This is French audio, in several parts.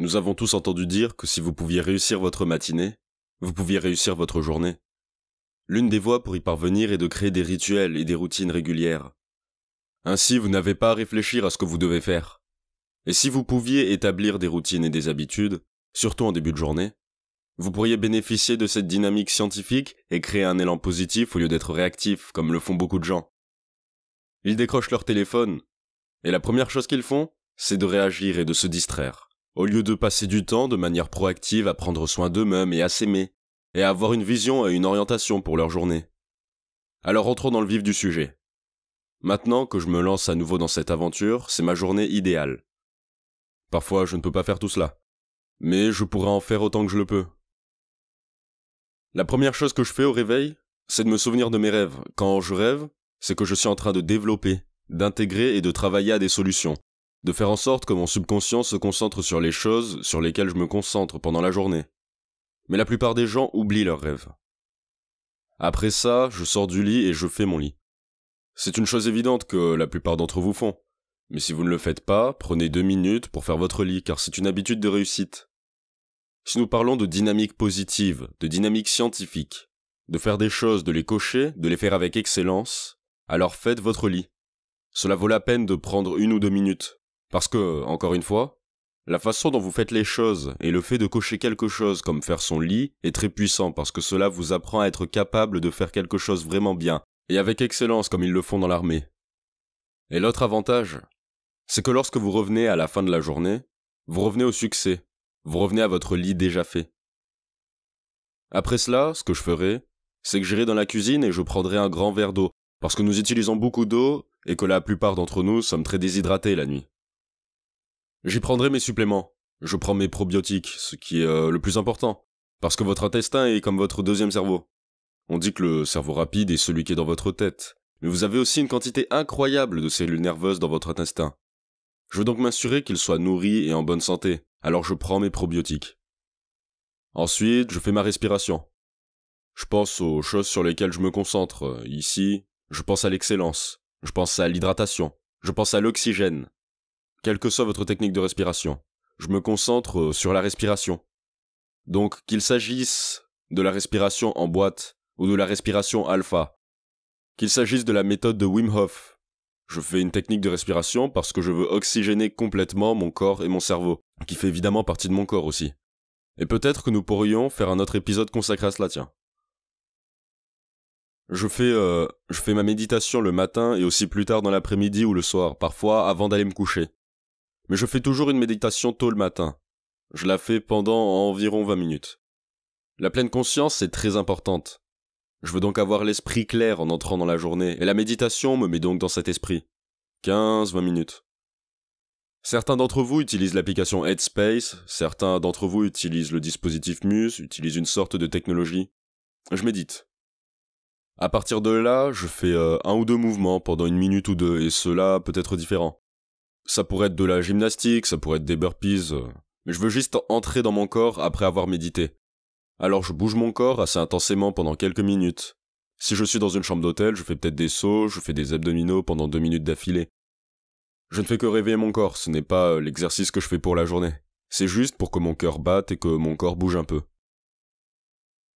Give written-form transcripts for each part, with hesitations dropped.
Nous avons tous entendu dire que si vous pouviez réussir votre matinée, vous pouviez réussir votre journée. L'une des voies pour y parvenir est de créer des rituels et des routines régulières. Ainsi, vous n'avez pas à réfléchir à ce que vous devez faire. Et si vous pouviez établir des routines et des habitudes, surtout en début de journée, vous pourriez bénéficier de cette dynamique scientifique et créer un élan positif au lieu d'être réactif, comme le font beaucoup de gens. Ils décrochent leur téléphone, et la première chose qu'ils font, c'est de réagir et de se distraire, au lieu de passer du temps de manière proactive à prendre soin d'eux-mêmes et à s'aimer, et à avoir une vision et une orientation pour leur journée. Alors entrons dans le vif du sujet. Maintenant que je me lance à nouveau dans cette aventure, c'est ma journée idéale. Parfois, je ne peux pas faire tout cela, mais je pourrais en faire autant que je le peux. La première chose que je fais au réveil, c'est de me souvenir de mes rêves. Quand je rêve, c'est que je suis en train de développer, d'intégrer et de travailler à des solutions, de faire en sorte que mon subconscient se concentre sur les choses sur lesquelles je me concentre pendant la journée. Mais la plupart des gens oublient leurs rêves. Après ça, je sors du lit et je fais mon lit. C'est une chose évidente que la plupart d'entre vous font. Mais si vous ne le faites pas, prenez 2 minutes pour faire votre lit, car c'est une habitude de réussite. Si nous parlons de dynamique positive, de dynamique scientifique, de faire des choses, de les cocher, de les faire avec excellence, alors faites votre lit. Cela vaut la peine de prendre 1 ou 2 minutes. Parce que, encore une fois, la façon dont vous faites les choses et le fait de cocher quelque chose comme faire son lit est très puissant parce que cela vous apprend à être capable de faire quelque chose vraiment bien et avec excellence comme ils le font dans l'armée. Et l'autre avantage, c'est que lorsque vous revenez à la fin de la journée, vous revenez au succès, vous revenez à votre lit déjà fait. Après cela, ce que je ferai, c'est que j'irai dans la cuisine et je prendrai un grand verre d'eau, parce que nous utilisons beaucoup d'eau et que la plupart d'entre nous sommes très déshydratés la nuit. J'y prendrai mes suppléments, je prends mes probiotiques, ce qui est le plus important, parce que votre intestin est comme votre deuxième cerveau. On dit que le cerveau rapide est celui qui est dans votre tête, mais vous avez aussi une quantité incroyable de cellules nerveuses dans votre intestin. Je veux donc m'assurer qu'il soit nourri et en bonne santé, alors je prends mes probiotiques. Ensuite, je fais ma respiration. Je pense aux choses sur lesquelles je me concentre. Ici, je pense à l'excellence, je pense à l'hydratation, je pense à l'oxygène. Quelle que soit votre technique de respiration, je me concentre sur la respiration. Donc, qu'il s'agisse de la respiration en boîte ou de la respiration alpha, qu'il s'agisse de la méthode de Wim Hof, je fais une technique de respiration parce que je veux oxygéner complètement mon corps et mon cerveau, qui fait évidemment partie de mon corps aussi. Et peut-être que nous pourrions faire un autre épisode consacré à cela, tiens. Je fais ma méditation le matin et aussi plus tard dans l'après-midi ou le soir, parfois avant d'aller me coucher. Mais je fais toujours une méditation tôt le matin. Je la fais pendant environ 20 minutes. La pleine conscience est très importante. Je veux donc avoir l'esprit clair en entrant dans la journée, et la méditation me met donc dans cet esprit. 15-20 minutes. Certains d'entre vous utilisent l'application Headspace, certains d'entre vous utilisent le dispositif Muse, utilisent une sorte de technologie. Je médite. À partir de là, je fais 1 ou 2 mouvements pendant 1 minute ou 2, et cela peut être différent. Ça pourrait être de la gymnastique, ça pourrait être des burpees, mais je veux juste entrer dans mon corps après avoir médité. Alors je bouge mon corps assez intensément pendant quelques minutes. Si je suis dans une chambre d'hôtel, je fais peut-être des sauts, je fais des abdominaux pendant 2 minutes d'affilée. Je ne fais que réveiller mon corps, ce n'est pas l'exercice que je fais pour la journée. C'est juste pour que mon cœur batte et que mon corps bouge un peu.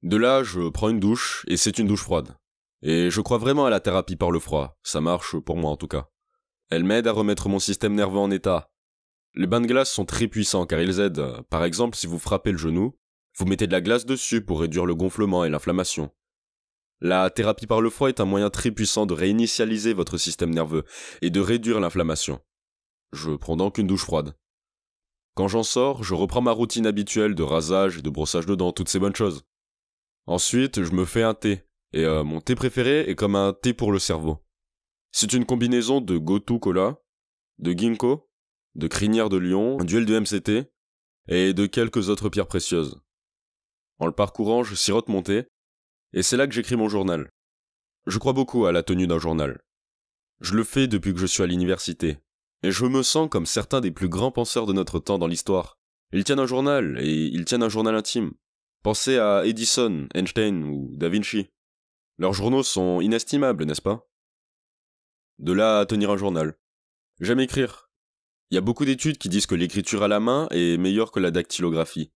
De là, je prends une douche, et c'est une douche froide. Et je crois vraiment à la thérapie par le froid, ça marche pour moi en tout cas. Elle m'aide à remettre mon système nerveux en état. Les bains de glace sont très puissants car ils aident. Par exemple, si vous frappez le genou, vous mettez de la glace dessus pour réduire le gonflement et l'inflammation. La thérapie par le froid est un moyen très puissant de réinitialiser votre système nerveux et de réduire l'inflammation. Je prends donc une douche froide. Quand j'en sors, je reprends ma routine habituelle de rasage et de brossage de dents, toutes ces bonnes choses. Ensuite, je me fais un thé, et mon thé préféré est comme un thé pour le cerveau. C'est une combinaison de Gotu Kola, de Ginkgo, de crinière de lion, d'huile de MCT, et de quelques autres pierres précieuses. En le parcourant, je sirote mon thé, et c'est là que j'écris mon journal. Je crois beaucoup à la tenue d'un journal. Je le fais depuis que je suis à l'université, et je me sens comme certains des plus grands penseurs de notre temps dans l'histoire. Ils tiennent un journal, et ils tiennent un journal intime. Pensez à Edison, Einstein ou Da Vinci. Leurs journaux sont inestimables, n'est-ce pas ? De là à tenir un journal. J'aime écrire. Il y a beaucoup d'études qui disent que l'écriture à la main est meilleure que la dactylographie.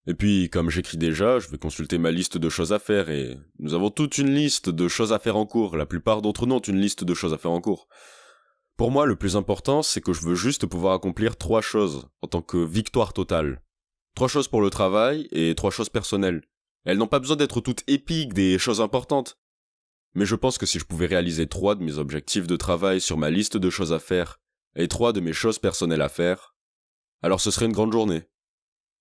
Et puis, comme j'écris déjà, je vais consulter ma liste de choses à faire et nous avons toute une liste de choses à faire en cours. La plupart d'entre nous ont une liste de choses à faire en cours. Pour moi, le plus important, c'est que je veux juste pouvoir accomplir 3 choses en tant que victoire totale. 3 choses pour le travail et 3 choses personnelles. Elles n'ont pas besoin d'être toutes épiques, des choses importantes. Mais je pense que si je pouvais réaliser 3 de mes objectifs de travail sur ma liste de choses à faire et 3 de mes choses personnelles à faire, alors ce serait une grande journée.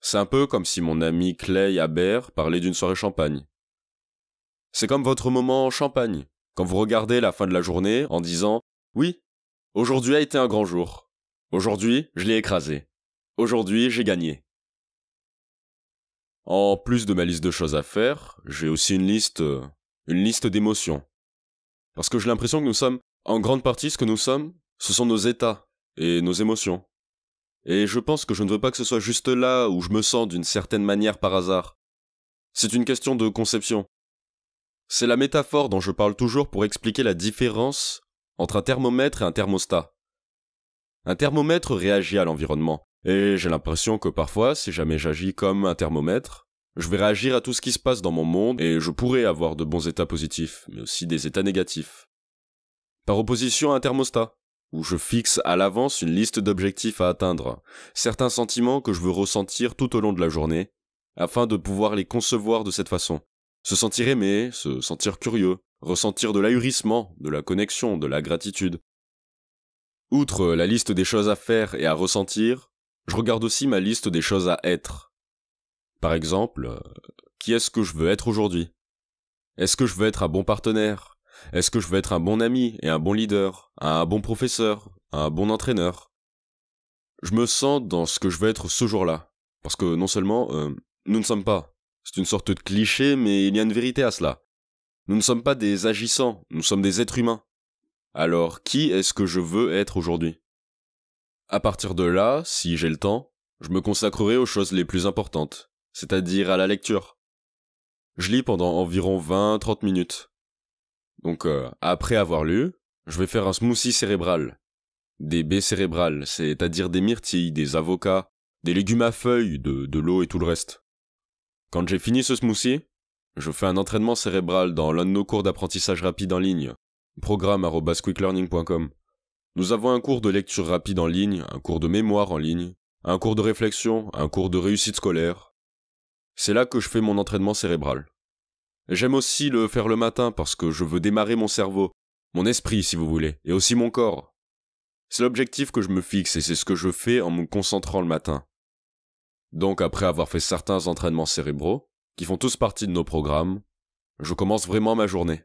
C'est un peu comme si mon ami Clay Habert parlait d'une soirée champagne. C'est comme votre moment champagne, quand vous regardez la fin de la journée en disant « Oui, aujourd'hui a été un grand jour. Aujourd'hui, je l'ai écrasé. Aujourd'hui, j'ai gagné. » En plus de ma liste de choses à faire, j'ai aussi une liste d'émotions. Parce que j'ai l'impression que nous sommes, en grande partie ce que nous sommes, ce sont nos états et nos émotions. Et je pense que je ne veux pas que ce soit juste là où je me sens d'une certaine manière par hasard. C'est une question de conception. C'est la métaphore dont je parle toujours pour expliquer la différence entre un thermomètre et un thermostat. Un thermomètre réagit à l'environnement, et j'ai l'impression que parfois, si jamais j'agis comme un thermomètre, je vais réagir à tout ce qui se passe dans mon monde et je pourrais avoir de bons états positifs, mais aussi des états négatifs. Par opposition à un thermostat, où je fixe à l'avance une liste d'objectifs à atteindre, certains sentiments que je veux ressentir tout au long de la journée, afin de pouvoir les concevoir de cette façon. Se sentir aimé, se sentir curieux, ressentir de l'ahurissement, de la connexion, de la gratitude. Outre la liste des choses à faire et à ressentir, je regarde aussi ma liste des choses à être. Par exemple, qui est-ce que je veux être aujourd'hui? Est-ce que je veux être un bon partenaire? Est-ce que je veux être un bon ami et un bon leader, un bon professeur, un bon entraîneur? Je me sens dans ce que je veux être ce jour-là. Parce que non seulement, nous ne sommes pas. C'est une sorte de cliché, mais il y a une vérité à cela. Nous ne sommes pas des agissants, nous sommes des êtres humains. Alors, qui est-ce que je veux être aujourd'hui? À partir de là, si j'ai le temps, je me consacrerai aux choses les plus importantes, c'est-à-dire à la lecture. Je lis pendant environ 20-30 minutes. Donc, après avoir lu, je vais faire un smoothie cérébral. Des baies cérébrales, c'est-à-dire des myrtilles, des avocats, des légumes à feuilles, de l'eau et tout le reste. Quand j'ai fini ce smoothie, je fais un entraînement cérébral dans l'un de nos cours d'apprentissage rapide en ligne, programme@quicklearning.com. Nous avons un cours de lecture rapide en ligne, un cours de mémoire en ligne, un cours de réflexion, un cours de réussite scolaire. C'est là que je fais mon entraînement cérébral. J'aime aussi le faire le matin parce que je veux démarrer mon cerveau, mon esprit si vous voulez, et aussi mon corps. C'est l'objectif que je me fixe et c'est ce que je fais en me concentrant le matin. Donc après avoir fait certains entraînements cérébraux, qui font tous partie de nos programmes, je commence vraiment ma journée.